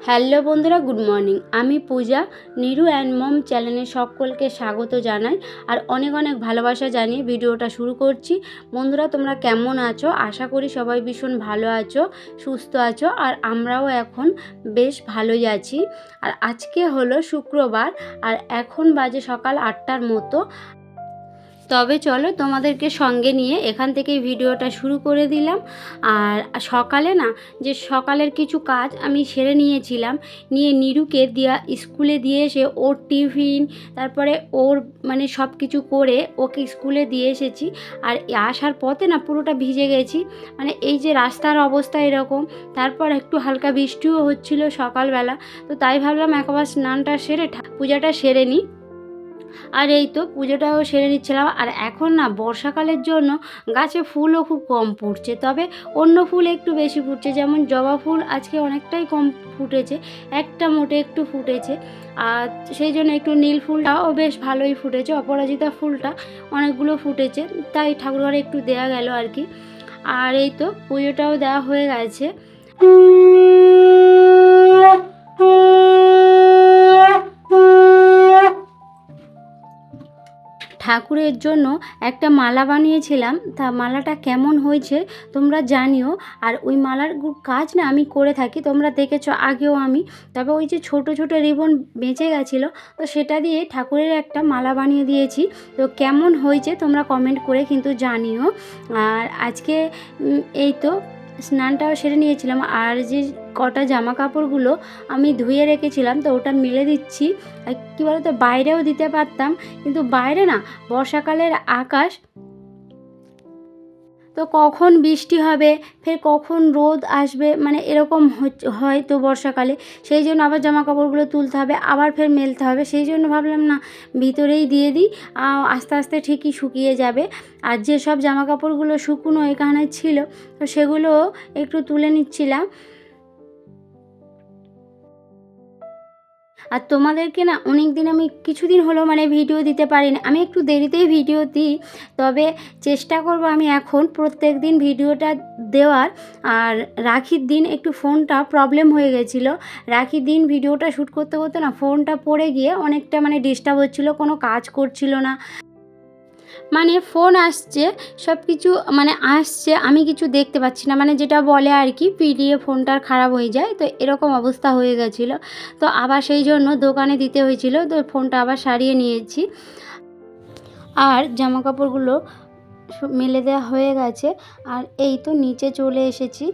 Hello বন্ধুরা, good morning. আমি পূজা। নিরু and mom চ্যানেলে সকলকে স্বাগত জানাই আর অনেক অনেক ভালোবাসা জানিয়ে ভিডিওটা শুরু করছি। বন্ধুরা, তোমরা কেমন আছো? আশা করি সবাই ভীষণ ভালো আছো, সুস্থ আছো, আর আমরাও এখন বেশ ভালোই আছি। আর আজকে হলো শুক্রবার আর এখন বাজে সকাল 8টার মতো। তবে চলো তোমাদেরকে সঙ্গে নিয়ে এখান থেকেই ভিডিওটা শুরু করে দিলাম। আর সকালে যে সকালের কিছু কাজ আমি সেরে নিয়েছিলাম, নিয়ে নিরুকে স্কুলে দিয়ে এসে ওর টিফিন, তারপরে ওর সব কিছু করে ওকে স্কুলে দিয়ে এসেছি। আর আসার পথে পুরোটা ভিজে গেছি, এই যে রাস্তার অবস্থা এরকম। তারপর একটু হালকা বৃষ্টিও হচ্ছিল সকালবেলা, তো তাই ভাবলাম একবার স্নানটা সেরে পূজাটা সেরে নিই। আর এই তো পুজোটাও সেরে নিচ্ছিলাম। আর এখন বর্ষাকালের জন্য গাছে ফুলও খুব কম ফুটছে, তবে অন্য ফুল একটু বেশি ফুটছে। যেমন জবা ফুল আজকে অনেকটাই কম ফুটেছে, একটা মোটে একটু ফুটেছে। আর সেই জন্য একটু নীল ফুলটাও বেশ ভালোই ফুটেছে, অপরাজিতা ফুলটা অনেকগুলো ফুটেছে, তাই ঠাকুরঘরে একটু দেয়া গেল আর কি। আর এই তো পুজোটাও দেওয়া হয়ে গেছে। ঠাকুরের জন্য একটা মালা বানিয়েছিলাম, তা মালাটা কেমন হয়েছে তোমরা জানিও। আর ওই মালার কাজ আমি করে থাকি, তোমরা দেখেছো আগেও আমি। তবে ওই যে ছোট ছোট রিবন বেঁচে গেছিলো, তো সেটা দিয়ে ঠাকুরের একটা মালা বানিয়ে দিয়েছি। তো কেমন হয়েছে তোমরা কমেন্ট করে কিন্তু জানিও। আর আজকে এই তো স্নানটাও সেরে নিয়েছিলাম। আর যে কটা জামা কাপড়গুলো আমি ধুয়ে রেখেছিলাম, তো ওটা মেলে দিচ্ছি। আর কী বলো তো, বাইরেও দিতে পারতাম, কিন্তু বাইরে বর্ষাকালের আকাশ, তো কখন বৃষ্টি হবে, ফের কখন রোদ আসবে, এরকম হয় তো বর্ষাকালে। সেই জন্য আবার জামা কাপড়গুলো তুলতে হবে, আবার ফের মেলতে হবে। সেই জন্য ভাবলাম ভিতরেই দিয়ে দিই, আস্তে আস্তে ঠিকই শুকিয়ে যাবে। আর যেসব জামা কাপড়গুলো শুকনো এখানে ছিল, তো সেগুলো একটু তুলে নিচ্ছিলাম। আর তোমাদেরকে অনেক দিন আমি কিছুদিন হলো ভিডিও দিতে পারিনি, আমি একটু দেরিতেই ভিডিও দিই। তবে চেষ্টা করব আমি এখন প্রত্যেক দিন ভিডিওটা দেওয়ার। আর রাখির দিন একটু ফোনটা প্রবলেম হয়ে গেছিলো, রাখির দিন ভিডিওটা শ্যুট করতে করতে ফোনটা পড়ে গিয়ে অনেকটা ডিস্টার্ব হচ্ছিলো, কোনো কাজ করছিল না। ফোন আসছে, সব কিছু আসছে, আমি কিছু দেখতে পাচ্ছি না, যেটা বলে আর কি পিডিএ ফোনটার খারাপ হয়ে যায়, তো এরকম অবস্থা হয়ে গেছিলো। তো আবার সেই জন্য দোকানে দিতে হয়েছিল, তো ফোনটা আবার সারিয়ে নিয়েছি। আর জামা কাপড়গুলো মেলে দেওয়া হয়ে গেছে। আর এই তো নিচে চলে এসেছি।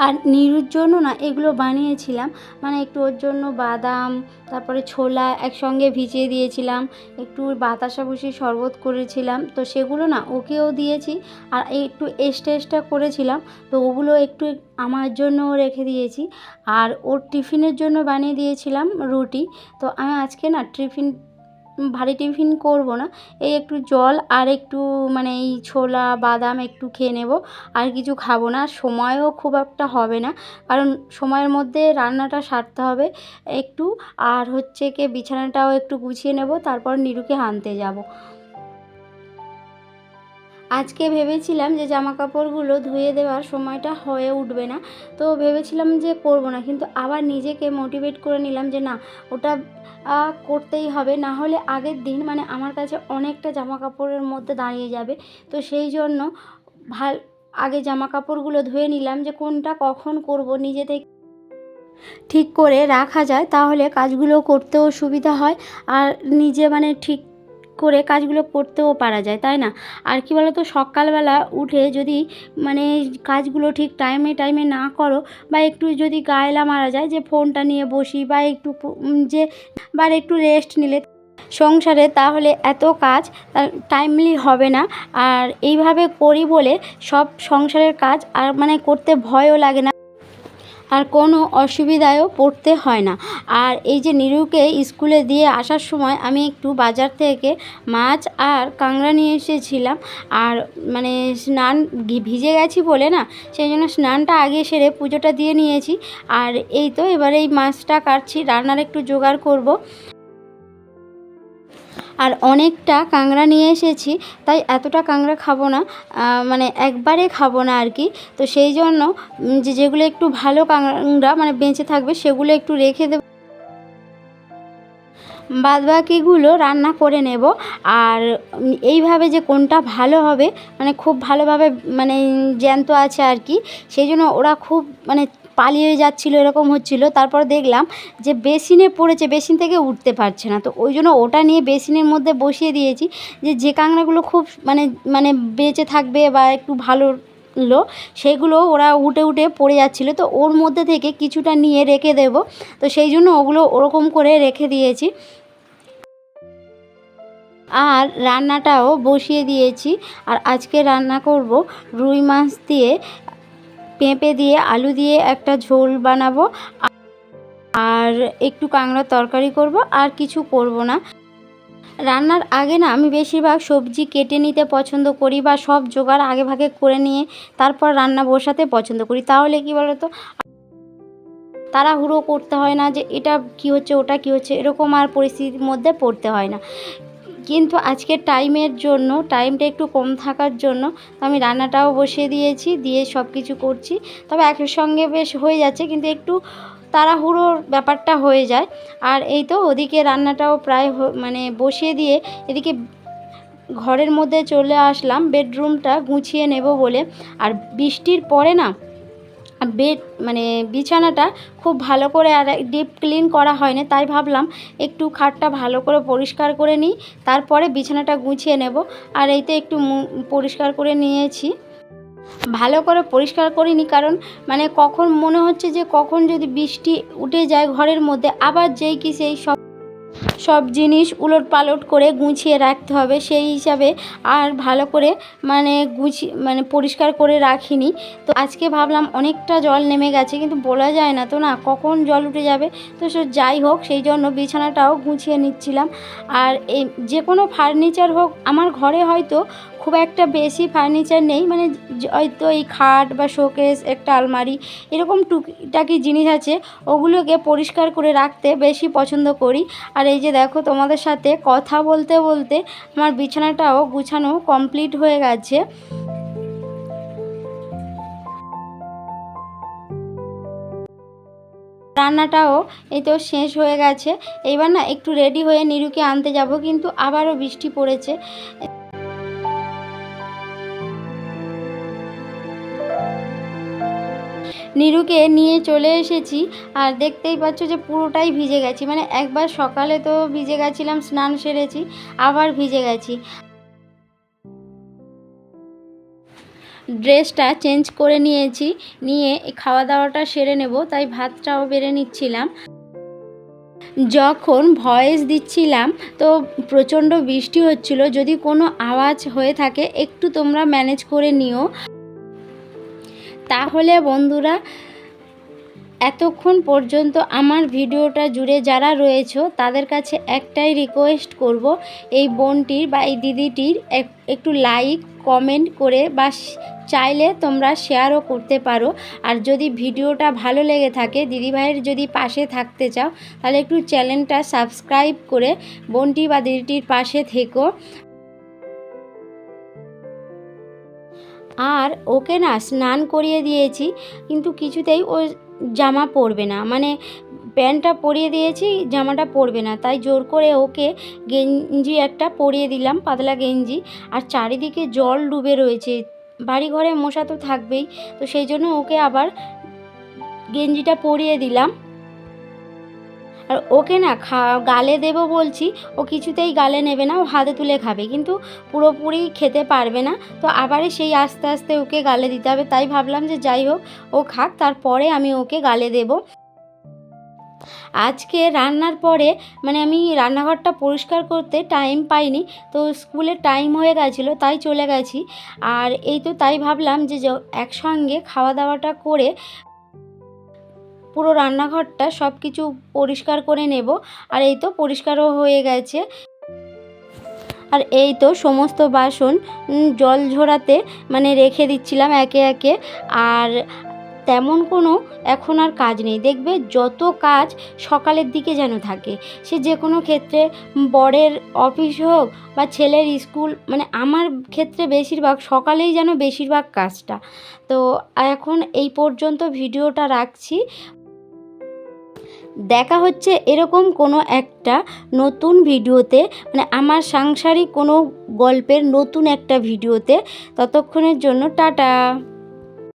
আর নিরুর জন্য এগুলো বানিয়েছিলাম, একটু ওর জন্য বাদাম, তারপরে ছোলা একসঙ্গে ভিজিয়ে দিয়েছিলাম, একটু বাতাসা ভুষির শরবত করেছিলাম, তো সেগুলো ওকেও দিয়েছি। আর একটু এক্সট্রা করেছিলাম, তো ওগুলো একটু আমার জন্যও রেখে দিয়েছি। আর ওর টিফিনের জন্য বানিয়ে দিয়েছিলাম রুটি। তো আমি আজকে ভারী টিফিন করব না, এই একটু জল আর একটু এই ছোলা বাদাম একটু খেয়ে নেব, আর কিছু খাবো না। সময়ও খুব একটা হবে না, কারণ সময়ের মধ্যে রান্নাটা সারতে হবে একটু। আর হচ্ছে কি বিছানাটাও একটু গুছিয়ে নেব, তারপর নিরুকে আনতে যাব। আজকে ভেবেছিলাম যে জামা কাপড়গুলো ধুয়ে দেওয়ার সময়টা হয়ে উঠবে না, তো ভেবেছিলাম যে করব না, কিন্তু আবার নিজেকে মোটিভেট করে নিলাম যে না, ওটা করতেই হবে, না হলে আগের দিন আমার কাছে অনেকটা জামা কাপড়ের মধ্যে দাঁড়িয়ে যাবে। তো সেই জন্য আগে জামা কাপড়গুলো ধুয়ে নিলাম, যে কোনটা কখন করব নিজে থেকে ঠিক করে রাখা যায়, তাহলে কাজগুলো করতেও সুবিধা হয়, আর নিজে ঠিক করে কাজগুলো করতেও পারা যায়, তাই না? আর কি বলো তো, সকালবেলা উঠে যদি কাজগুলো ঠিক টাইমে টাইমে না করো, বা একটু যদি গায়েলা মারা যায় যে ফোনটা নিয়ে বসি, বা একটু রেস্ট নিলে সংসারে, তাহলে এত কাজ টাইমলি হবে না। আর এইভাবে করি বলে সব সংসারের কাজ আর করতে ভয়ও লাগে না, আর কোনো অসুবিধায়ও পড়তে হয় না। আর এই যে নিরুকে স্কুলে দিয়ে আসার সময় আমি একটু বাজার থেকে মাছ আর কাঁকড়া নিয়ে এসেছিলাম। আর স্নান ভিজে গেছি বলে সেই জন্য স্নানটা আগে সেরে পুজোটা দিয়ে নিয়েছি। আর এই তো এবার এই মাছটা কাটছি, রান্নার একটু জোগাড় করব। আর অনেকটা কাঁকড়া নিয়ে এসেছি, তাই এতটা কাঁকড়া খাবো না, মানে একবারে খাবো না আর কি। তো সেই জন্য যেগুলো একটু ভালো কাঁকড়া মানে বেঁচে থাকবে সেগুলো একটু রেখে দেবো, বাদবাকিগুলো রান্না করে নেব। আর এইভাবে যে কোনটা ভালো হবে, মানে খুব ভালোভাবে মানে জ্যান্ত আছে আর কি, সেই জন্য ওরা খুব মানে পালিয়ে যাচ্ছিলো, এরকম হচ্ছিলো। তারপর দেখলাম যে বেসিনে পড়েছে, বেসিন থেকে উঠতে পারছে না, তো ওই জন্য ওটা নিয়ে বেসিনের মধ্যে বসিয়ে দিয়েছি, যে কাঁকড়াগুলো খুব মানে মানে বেঁচে থাকবে বা একটু ভালো সেগুলো ওরা উঠে উঠে পড়ে যাচ্ছিলো, তো ওর মধ্যে থেকে কিছুটা নিয়ে রেখে দেব। তো সেই জন্য ওগুলো ওরকম করে রেখে দিয়েছি। আর রান্নাটাও বসিয়ে দিয়েছি। আর আজকে রান্না করব রুই মাছ দিয়ে, পেঁপে দিয়ে, আলু দিয়ে একটা ঝোল বানাবো, আর একটু কাঁকড়ার তরকারি করব, আর কিছু করব না। রান্নার আগে না আমি বেশিরভাগ সবজি কেটে নিতে পছন্দ করি, বা সব জোগাড় আগে ভাগে করে নিয়ে তারপর রান্না বসাতে পছন্দ করি। তাহলে কি বলো তো, তাড়াহুড়ো করতে হয় না যে এটা কি হচ্ছে ওটা কি হচ্ছে, এরকম আর পরিস্থিতির মধ্যে পড়তে হয় না। কিন্তু আজকে টাইমের জন্য, টাইমটা একটু কম থাকার জন্য আমি রান্নাটাও বসিয়ে দিয়েছি, দিয়ে সব কিছু করছি। তবে একের সঙ্গে বেশ হয়ে যাচ্ছে, কিন্তু একটু তাড়াহুড়োর ব্যাপারটা হয়ে যায়। আর এই তো ওদিকে রান্নাটাও প্রায় মানে বসিয়ে দিয়ে এদিকে ঘরের মধ্যে চলে আসলাম বেডরুমটা গুছিয়ে নেব বলে। আর বৃষ্টির পরে না মানে বিছানাটা খুব ভালো করে আর ডিপ ক্লিন করা হয়নি, তাই ভাবলাম একটু খাটটা ভালো করে পরিষ্কার করে নিই, তারপরে বিছানাটা গুছিয়ে নেব। আর এইতে একটু পরিষ্কার করে নিয়েছি, ভালো করে পরিষ্কার করিনি, কারণ মানে কখন মনে হচ্ছে যে কখন যদি বৃষ্টি উঠে যায় ঘরের মধ্যে, আবার যেই কি সেই সব জিনিস উলটপালট করে গুছিয়ে রাখতে হবে, সেই হিসাবে আর ভালো করে মানে মানে পরিষ্কার করে রাখিনি। তো আজকে ভাবলাম অনেকটা জল নেমে গেছে, কিন্তু বলা যায় না তো না কখন জল উঠে যাবে। তো যাই হোক, সেই জন্য বিছানাটাও গুছিয়ে নিচ্ছিলাম। আর এই যে কোনো ফার্নিচার হোক, আমার ঘরে হয়তো খুব একটা বেশি ফার্নিচার নেই, মানে হয়তো এই খাট বা শোকেস, একটা আলমারি, এরকম টুকিটাকি জিনিস আছে, ওগুলোকে পরিষ্কার করে রাখতে বেশি পছন্দ করি। আর এই যে দেখো, তোমাদের সাথে কথা বলতে বলতে আমার বিছানাটাও গুছানো কমপ্লিট হয়ে গেছে। রান্নাটাও এই তো শেষ হয়ে গেছে। এইবার না একটু রেডি হয়ে নিরুকে আনতে যাব, কিন্তু আবারও বৃষ্টি পড়েছে। নিরুকে নিয়ে চলে এসেছি, আর দেখতেই পাচ্ছ যে পুরোটাই ভিজে গেছি, মানে একবার সকালে তো ভিজে গেছিলাম, স্নান সেরেছি, আবার ভিজে গেছি। ড্রেসটা চেঞ্জ করে নিয়েছি, নিয়ে খাওয়া দাওয়াটা সেরে নেব, তাই ভাতটাও বেড়ে নিচ্ছিলাম। যখন ভয়েস দিচ্ছিলাম তো প্রচণ্ড বৃষ্টি হচ্ছিল, যদি কোনো আওয়াজ হয়ে থাকে একটু তোমরা ম্যানেজ করে নিও। তাহলে বন্ধুরা, এতক্ষণ পর্যন্ত আমার ভিডিওটা জুড়ে যারা রয়েছো তাদের কাছে একটাই রিকোয়েস্ট করব, এই বোনটির বা এই দিদিটির একটু লাইক কমেন্ট করে, বা চাইলে তোমরা শেয়ারও করতে পারো। আর যদি ভিডিওটা ভালো লেগে থাকে, দিদিভাইয়ের যদি পাশে থাকতে চাও, তাহলে একটু চ্যানেলটা সাবস্ক্রাইব করে বোনটি বা দিদিটির পাশে থেকো। আর ওকে না স্নান করিয়ে দিয়েছি, কিন্তু কিছুতেই ও জামা পরবে না, মানে প্যান্টটা পরিয়ে দিয়েছি, জামাটা পরবে না, তাই জোর করে ওকে গেঞ্জি একটা পরিয়ে দিলাম, পাতলা গেঞ্জি। আর চারিদিকে জল ডুবে রয়েছে, বাড়ি ঘরে মশা তো থাকবেই, তো সেই জন্য ওকে আবার গেঞ্জিটা পরিয়ে দিলাম। আর ওকে না গালে দেবো বলছি, ও কিছুতেই গালে নেবে না, ও হাতে তুলে খাবে, কিন্তু পুরোপুরি খেতে পারবে না। তো আবারই সেই আস্তে আস্তে ওকে গালে দিতে হবে, তাই ভাবলাম যে যাই হোক ও খাক, তারপরে আমি ওকে গালে দেব। আজকে রান্নার পরে মানে আমি রান্নাঘরটা পরিষ্কার করতে টাইম পাইনি, তো স্কুলের টাইম হয়ে গেছিলো, তাই চলে গেছি। আর এই তো তাই ভাবলাম যে একসঙ্গে খাওয়া দাওয়াটা করে পুরো রান্নাঘরটা সব কিছু পরিষ্কার করে নেব। আর এই তো পরিষ্কারও হয়ে গেছে। আর এই তো সমস্ত বাসন জল ঝরাতে মানে রেখে দিচ্ছিলাম একে একে। আর তেমন কোনো এখন আর কাজ নেই। দেখবে যত কাজ সকালের দিকে যেন থাকে, সে যে কোনো ক্ষেত্রে বরের অফিস হোক বা ছেলের স্কুল, মানে আমার ক্ষেত্রে বেশিরভাগ সকালেই যেন বেশিরভাগ কাজটা। তো এখন এই পর্যন্ত ভিডিওটা রাখছি। দেখা হচ্ছে এরকম কোনো একটা নতুন ভিডিওতে, মানে আমার সাংসারিক কোনো গল্পের নতুন একটা ভিডিওতে। ততক্ষণের জন্য টাটা।